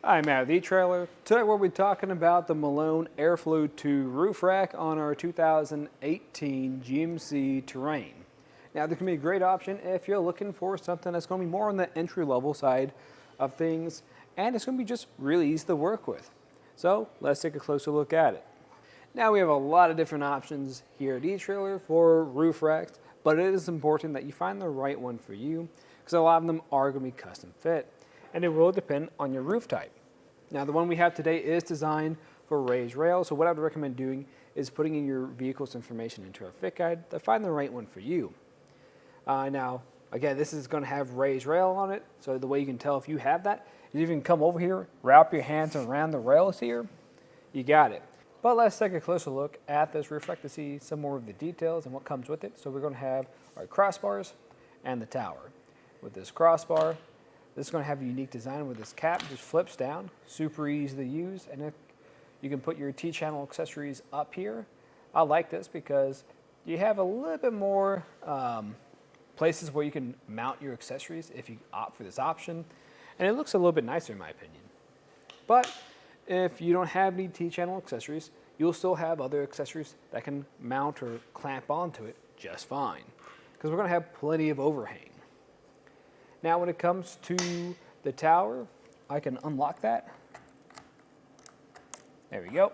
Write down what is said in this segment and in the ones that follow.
Hi, Matt, the etrailer. Today we'll be talking about the Malone AirFlow2 roof rack on our 2018 GMC Terrain. Now, this can be a great option if you're looking for something that's going to be more on the entry-level side of things, and it's going to be just really easy to work with. So let's take a closer look at it. Now, we have a lot of different options here at etrailer for roof racks, but it is important that you find the right one for you because a lot of them are going to be custom fit, and it will depend on your roof type. Now, the one we have today is designed for raised rails, so what I would recommend doing is putting in your vehicle's information into our fit guide to find the right one for you. Now, again, this is going to have raised rail on it, so the way you can tell if you have that is you can come over here, wrap your hands around the rails here, you got it. But let's take a closer look at this roof rack to see some more of the details and what comes with it. So we're going to have our crossbars and the tower. With this crossbar, this is going to have a unique design where this cap just flips down, super easy to use, and if you can put your T-channel accessories up here. I like this because you have a little bit more places where you can mount your accessories if you opt for this option, and it looks a little bit nicer in my opinion. But if you don't have any T-channel accessories, you'll still have other accessories that can mount or clamp onto it just fine, because we're going to have plenty of overhang. Now, when it comes to the tower, I can unlock that. There we go.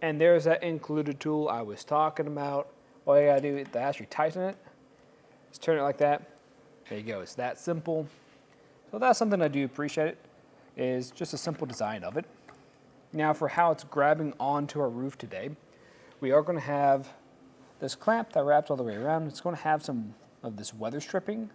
And there's that included tool I was talking about. All you gotta do is to actually tighten it. Just turn it like that. There you go, it's that simple. So that's something I do appreciate, is just a simple design of it. Now, for how it's grabbing onto our roof today, we are gonna have this clamp that wraps all the way around. It's gonna have some of this weather stripping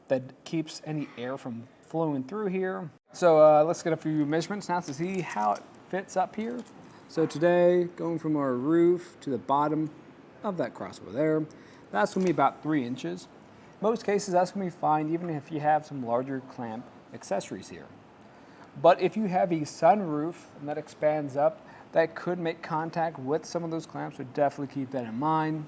that keeps any air from flowing through here. So let's get a few measurements now to see how it fits up here. So today, going from our roof to the bottom of that crossbar there, that's gonna be about 3 inches. Most cases, that's gonna be fine, even if you have some larger clamp accessories here. But if you have a sunroof and that expands up, that could make contact with some of those clamps, so definitely keep that in mind.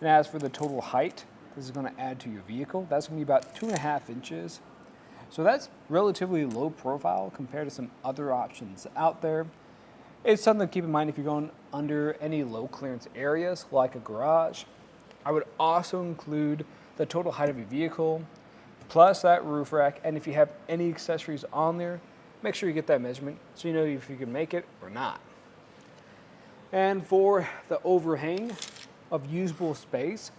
And as for the total height, this is going to add to your vehicle. That's going to be about 2.5 inches. So that's relatively low profile compared to some other options out there. It's something to keep in mind if you're going under any low clearance areas like a garage. I would also include the total height of your vehicle, plus that roof rack, and if you have any accessories on there, make sure you get that measurement so you know if you can make it or not. And for the overhang of usable space,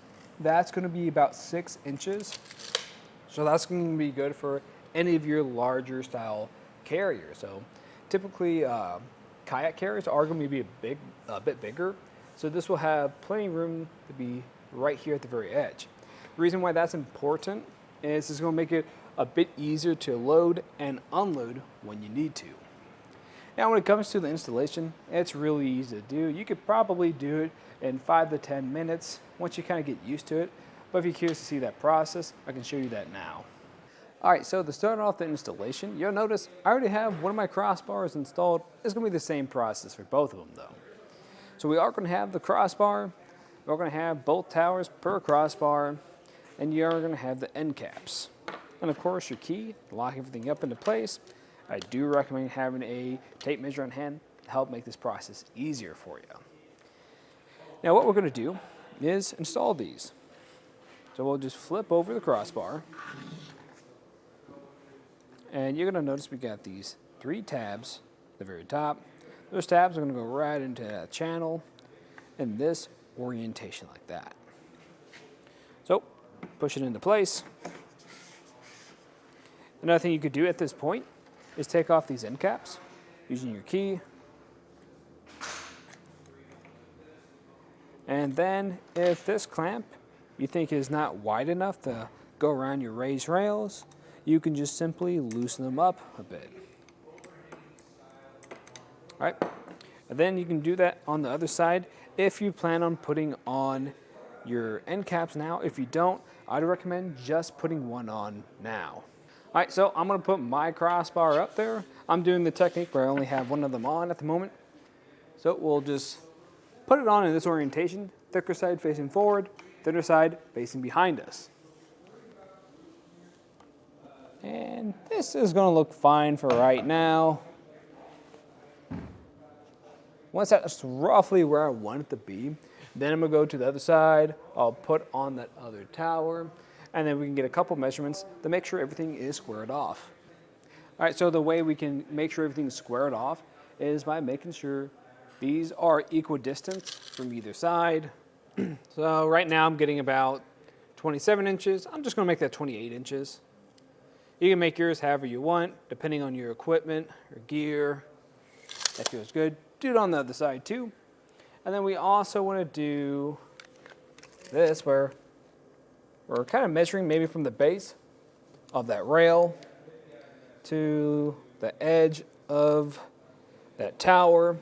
that's going to be about 6 inches. So that's going to be good for any of your larger style carriers. So typically kayak carriers are going to be a bit bigger. So this will have plenty of room to be right here at the very edge. The reason why that's important is it's going to make it a bit easier to load and unload when you need to. Now, when it comes to the installation, it's really easy to do. You could probably do it in 5 to 10 minutes once you kind of get used to it. But if you're curious to see that process, I can show you that now. All right, so to start off the installation, you'll notice I already have one of my crossbars installed. It's going to be the same process for both of them though. So we are going to have the crossbar, we're going to have both towers per crossbar, and you are going to have the end caps. And of course your key to lock everything up into place. I do recommend having a tape measure on hand to help make this process easier for you. Now, what we're going to do is install these. So we'll just flip over the crossbar, and you're going to notice we got these 3 tabs at the very top. Those tabs are going to go right into that channel in this orientation like that. So push it into place. Another thing you could do at this point is take off these end caps using your key. And then if this clamp you think is not wide enough to go around your raised rails, you can just simply loosen them up a bit. All right, and then you can do that on the other side if you plan on putting on your end caps now. If you don't, I'd recommend just putting one on now. All right, so I'm gonna put my crossbar up there. I'm doing the technique where I only have one of them on at the moment. So we'll just put it on in this orientation, thicker side facing forward, thinner side facing behind us. And this is going to look fine for right now. Once that's roughly where I want it to be, then I'm going to go to the other side. I'll put on that other tower, and then we can get a couple measurements to make sure everything is squared off. All right, so the way we can make sure everything's squared off is by making sure these are equidistant from either side. So right now I'm getting about 27 inches. I'm just going to make that 28 inches. You can make yours however you want, depending on your equipment or gear. That feels good. Do it on the other side too. And then we also want to do this where we're kind of measuring maybe from the base of that rail to the edge of that tower.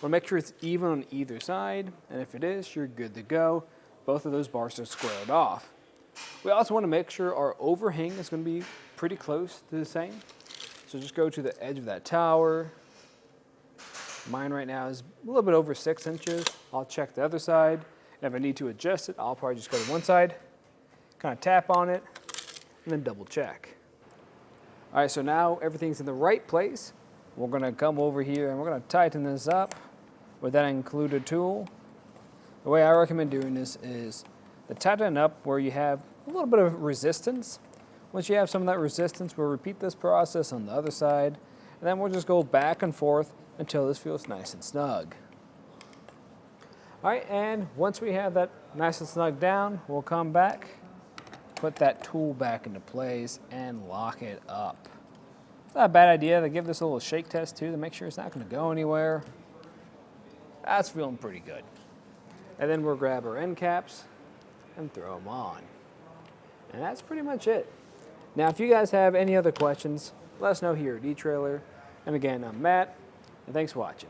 We'll make sure it's even on either side, and if it is, you're good to go. Both of those bars are squared off. We also want to make sure our overhang is going to be pretty close to the same. So just go to the edge of that tower. Mine right now is a little bit over 6 inches. I'll check the other side. And if I need to adjust it, I'll probably just go to one side, kind of tap on it, and then double check. All right, so now everything's in the right place. We're going to come over here and we're going to tighten this up with that included tool. The way I recommend doing this is to tighten up where you have a little bit of resistance. Once you have some of that resistance, we'll repeat this process on the other side, and then we'll just go back and forth until this feels nice and snug. All right, and once we have that nice and snug down, we'll come back, put that tool back into place, and lock it up. It's not a bad idea to give this a little shake test too to make sure it's not going to go anywhere. That's feeling pretty good. And then we'll grab our end caps and throw them on. And that's pretty much it. Now, if you guys have any other questions, let us know here at eTrailer. And again, I'm Matt, and thanks for watching.